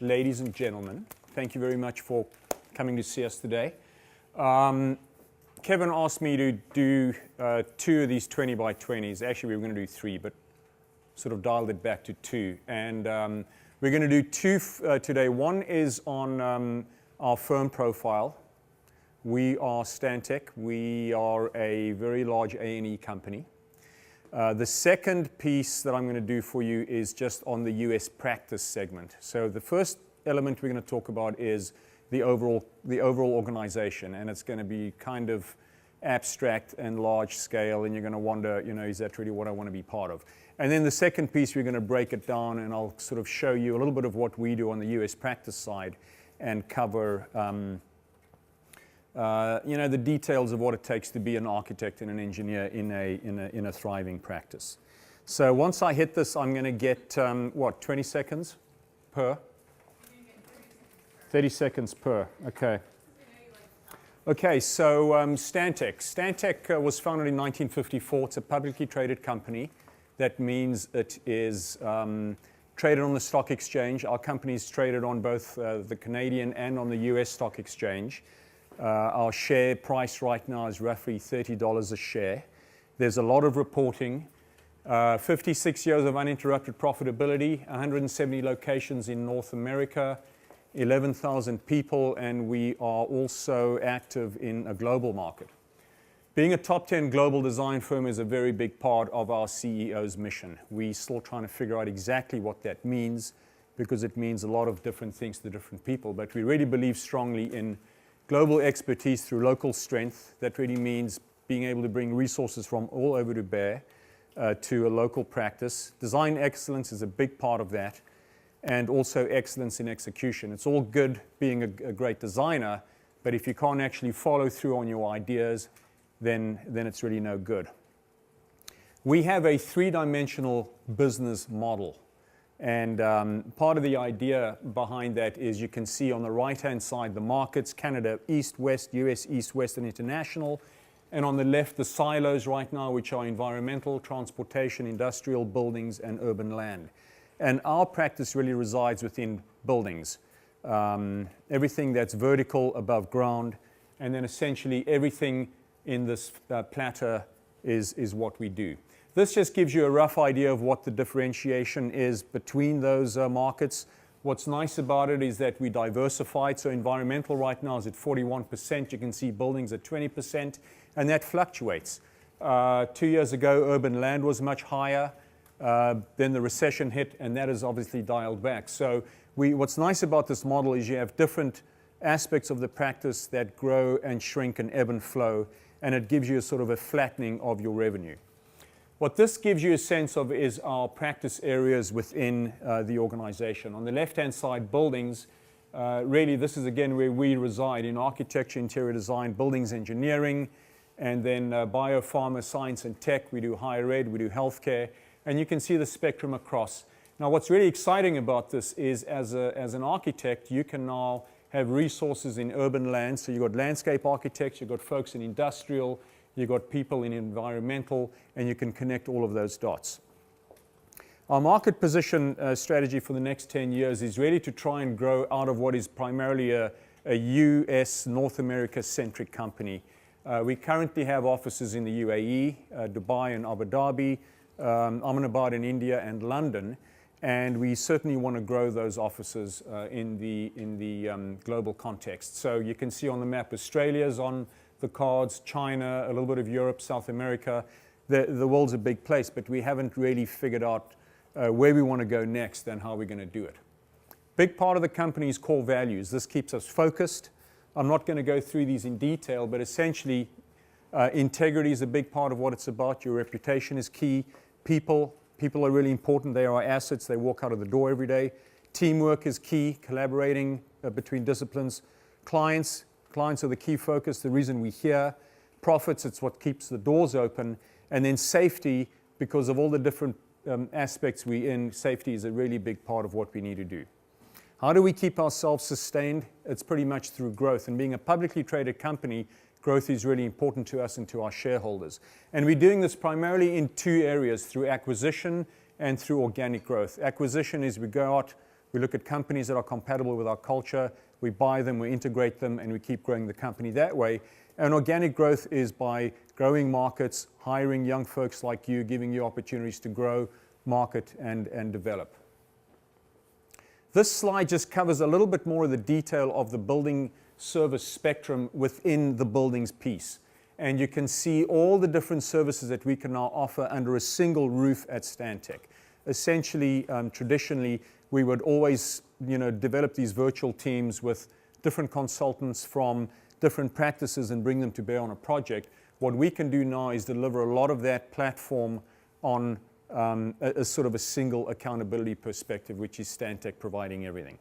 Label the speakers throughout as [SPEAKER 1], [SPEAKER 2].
[SPEAKER 1] ladies and gentlemen. Thank you very much for coming to see us today. Kevin asked me to do 2 of these 20 by 20s. Actually, we were going to do 3, but sort of dialed it back to 2. And we're going to do 2 today. One is on our firm profile. We are Stantec. We are a very large A&E company. The second piece that I'm going to do for you is just on the US practice segment. So the first element we're going to talk about is the overall organization, and it's going to be kind of abstract and large scale, and you're going to wonder, is that really what I want to be part of? And then the second piece, we're going to break it down, and I'll sort of show you a little bit of what we do on the US practice side and cover the details of what it takes to be an architect and an engineer in a thriving practice. So once I hit this, I'm going to get 20 seconds per? 30 seconds per. Okay. Okay, so Stantec. Stantec was founded in 1954. It's a publicly traded company. That means it is traded on the stock exchange. Our company is traded on both the Canadian and on the US stock exchange. Our share price right now is roughly $30 a share. There's a lot of reporting. 56 years of uninterrupted profitability, 170 locations in North America, 11,000 people, and we are also active in a global market. Being a top 10 global design firm is a very big part of our CEO's mission. We're still trying to figure out exactly what that means, because it means a lot of different things to different people. But we really believe strongly in global expertise through local strength. That really means being able to bring resources from all over to bear to a local practice. Design excellence is a big part of that, and also excellence in execution. It's all good being a great designer, but if you can't actually follow through on your ideas, then it's really no good. We have a 3-dimensional business model. And part of the idea behind that is you can see on the right-hand side the markets: Canada, East, West, US, East, West, and International. And on the left, the silos right now, which are environmental, transportation, industrial, buildings, and urban land. And our practice really resides within buildings. Everything that's vertical, above ground, and then essentially everything in this platter is what we do. This just gives you a rough idea of what the differentiation is between those markets. What's nice about it is that we diversified. So environmental right now is at 41%. You can see buildings at 20%, and that fluctuates. 2 years ago, urban land was much higher. Then the recession hit, and that is obviously dialed back. So what's nice about this model is you have different aspects of the practice that grow and shrink and ebb and flow, and it gives you a sort of a flattening of your revenue. What this gives you a sense of is our practice areas within the organization. On the left-hand side, buildings, really this is again where we reside in architecture, interior design, buildings engineering, and then biopharma, science and tech. We do higher ed, we do healthcare, and you can see the spectrum across. Now what's really exciting about this is as an architect, you can now have resources in urban land. So you've got landscape architects, you've got folks in industrial, you've got people in environmental, and you can connect all of those dots. Our market position strategy for the next 10 years is really to try and grow out of what is primarily a US, North America-centric company. We currently have offices in the UAE, Dubai and Abu Dhabi, Ahmedabad in India, and London. And we certainly want to grow those offices in the global context. So you can see on the map, Australia's on the cards, China, a little bit of Europe, South America. The world's a big place, but we haven't really figured out where we want to go next and how we're going to do it. Big part of the company's core values. This keeps us focused. I'm not going to go through these in detail, but essentially integrity is a big part of what it's about. Your reputation is key. People are really important. They are assets. They walk out of the door every day. Teamwork is key, collaborating between disciplines. Clients are the key focus, the reason we're here. Profits, it's what keeps the doors open. And then safety, because of all the different aspects we're in, safety is a really big part of what we need to do. How do we keep ourselves sustained? It's pretty much through growth. And being a publicly traded company, growth is really important to us and to our shareholders. And we're doing this primarily in 2 areas, through acquisition and through organic growth. Acquisition is we go out, We look at companies that are compatible with our culture. We buy them, we integrate them, and we keep growing the company that way. And organic growth is by growing markets, hiring young folks like you, giving you opportunities to grow, market, and develop. This slide just covers a little bit more of the detail of the building service spectrum within the buildings piece. And you can see all the different services that we can now offer under a single roof at Stantec. Essentially, traditionally, we would always develop these virtual teams with different consultants from different practices and bring them to bear on a project. What we can do now is deliver a lot of that platform on a sort of a single accountability perspective, which is Stantec providing everything.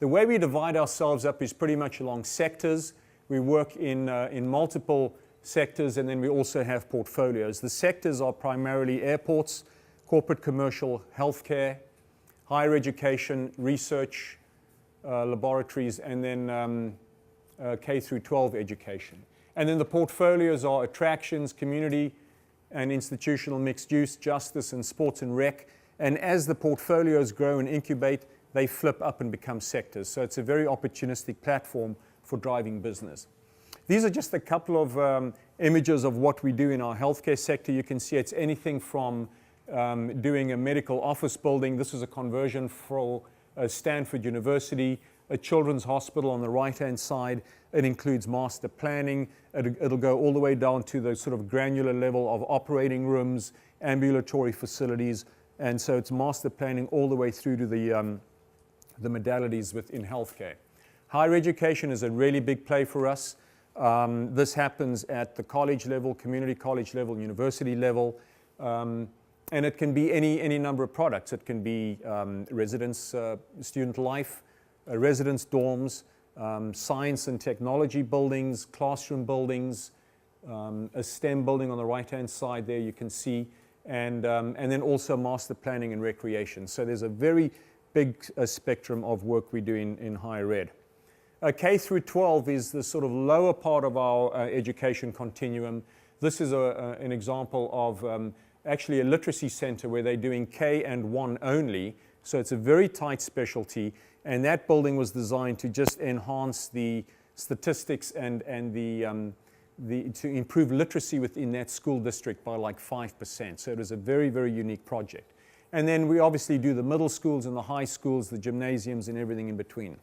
[SPEAKER 1] The way we divide ourselves up is pretty much along sectors. We work in multiple sectors, and then we also have portfolios. The sectors are primarily airports, corporate commercial, healthcare, higher education, research, laboratories, and then K through 12 education. And then the portfolios are attractions, community and institutional mixed use, justice and sports and rec. And as the portfolios grow and incubate, they flip up and become sectors. So it's a very opportunistic platform for driving business. These are just a couple of images of what we do in our healthcare sector. You can see it's anything from doing a medical office building. This is a conversion for Stanford University, a children's hospital on the right-hand side. It includes master planning. It'll go all the way down to the sort of granular level of operating rooms, ambulatory facilities. And so it's master planning all the way through to the modalities within healthcare. Higher education is a really big play for us. This happens at the college level, community college level, university level. And it can be any number of products. It can be residence, student life, residence dorms, science and technology buildings, classroom buildings, a STEM building on the right-hand side there you can see, and then also master planning and recreation. So there's a very big spectrum of work we do in higher ed. K through 12 is the sort of lower part of our education continuum. This is an example of actually a literacy center where they're doing K and 1 only. So it's a very tight specialty, and that building was designed to just enhance the statistics and to improve literacy within that school district by like 5%. So it was a very, very unique project. And then we obviously do the middle schools and the high schools, the gymnasiums and everything in between.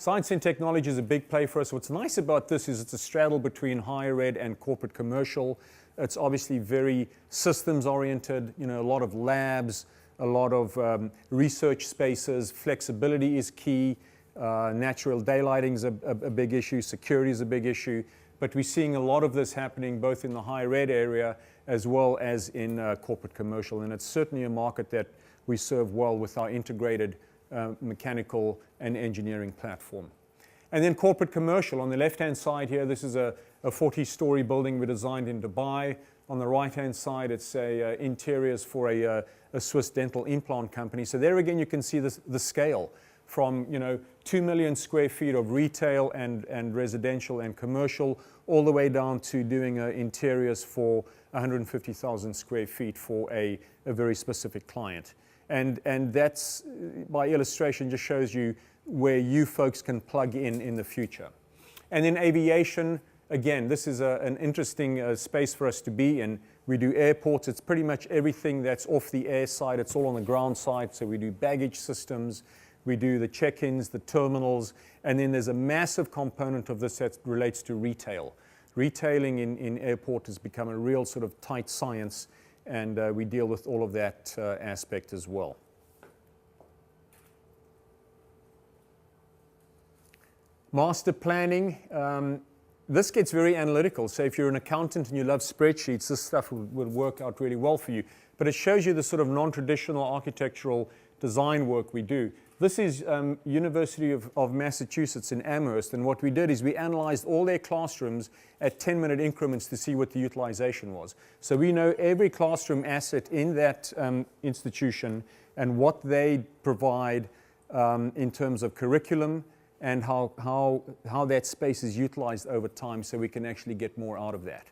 [SPEAKER 1] Science and technology is a big play for us. What's nice about this is it's a straddle between higher ed and corporate commercial. It's obviously very systems oriented, a lot of labs, a lot of research spaces. Flexibility is key. Natural daylighting is a big issue. Security is a big issue. But we're seeing a lot of this happening both in the higher ed area as well as in corporate commercial. And it's certainly a market that we serve well with our integrated mechanical and engineering platform. And then corporate commercial. On the left-hand side here, this is a 40-story building we designed in Dubai. On the right-hand side, it's interiors for a Swiss dental implant company. So there again, you can see the scale from 2 million square feet of retail and residential and commercial, all the way down to doing interiors for 150,000 square feet for a very specific client. And that's, by illustration, just shows you where you folks can plug in the future. And then aviation, again, this is an interesting space for us to be in. We do airports. It's pretty much everything that's off the air side. It's all on the ground side. So we do baggage systems. We do the check-ins, the terminals. And then there's a massive component of this that relates to retail. Retailing in airport has become a real sort of tight science. And we deal with all of that aspect as well. Master planning. This gets very analytical. So if you're an accountant and you love spreadsheets, this stuff would work out really well for you. But it shows you the sort of non-traditional architectural design work we do. This is University of Massachusetts in Amherst, and what we did is we analyzed all their classrooms at 10-minute increments to see what the utilization was. So we know every classroom asset in that institution and what they provide in terms of curriculum and how that space is utilized over time so we can actually get more out of that.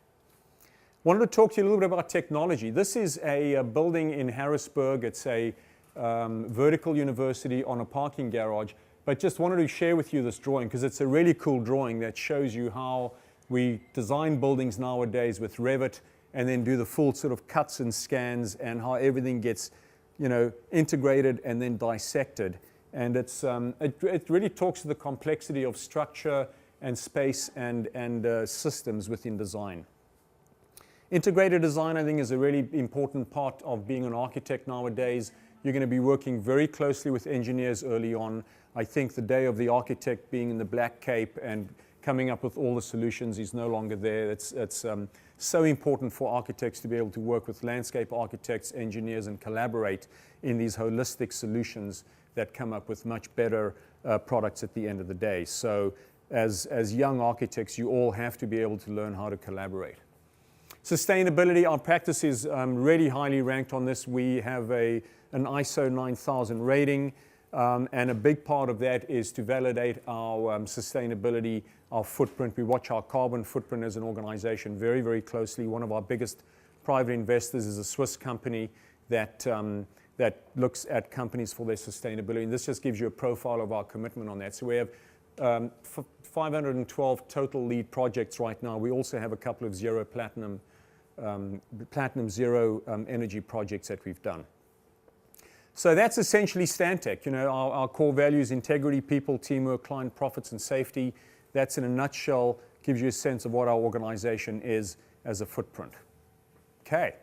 [SPEAKER 1] Wanted to talk to you a little bit about technology. This is a building in Harrisburg. It's a vertical university on a parking garage, but just wanted to share with you this drawing because it's a really cool drawing that shows you how we design buildings nowadays with Revit and then do the full sort of cuts and scans and how everything gets, integrated and then dissected. And it really talks to the complexity of structure and space and systems within design. Integrated design, I think, is a really important part of being an architect nowadays. You're going to be working very closely with engineers early on. I think the day of the architect being in the black cape and coming up with all the solutions is no longer there. It's so important for architects to be able to work with landscape architects, engineers, and collaborate in these holistic solutions that come up with much better products at the end of the day. So as young architects, you all have to be able to learn how to collaborate. Sustainability, our practice is really highly ranked on this. We have an ISO 9000 rating, and a big part of that is to validate our sustainability, our footprint. We watch our carbon footprint as an organization very, very closely. One of our biggest private investors is a Swiss company that looks at companies for their sustainability, and this just gives you a profile of our commitment on that. So we have 512 total lead projects right now. We also have a couple of platinum zero energy projects that we've done. So that's essentially Stantec. Our core values: integrity, people, teamwork, client, profits, and safety. That's in a nutshell, gives you a sense of what our organization is as a footprint. Okay.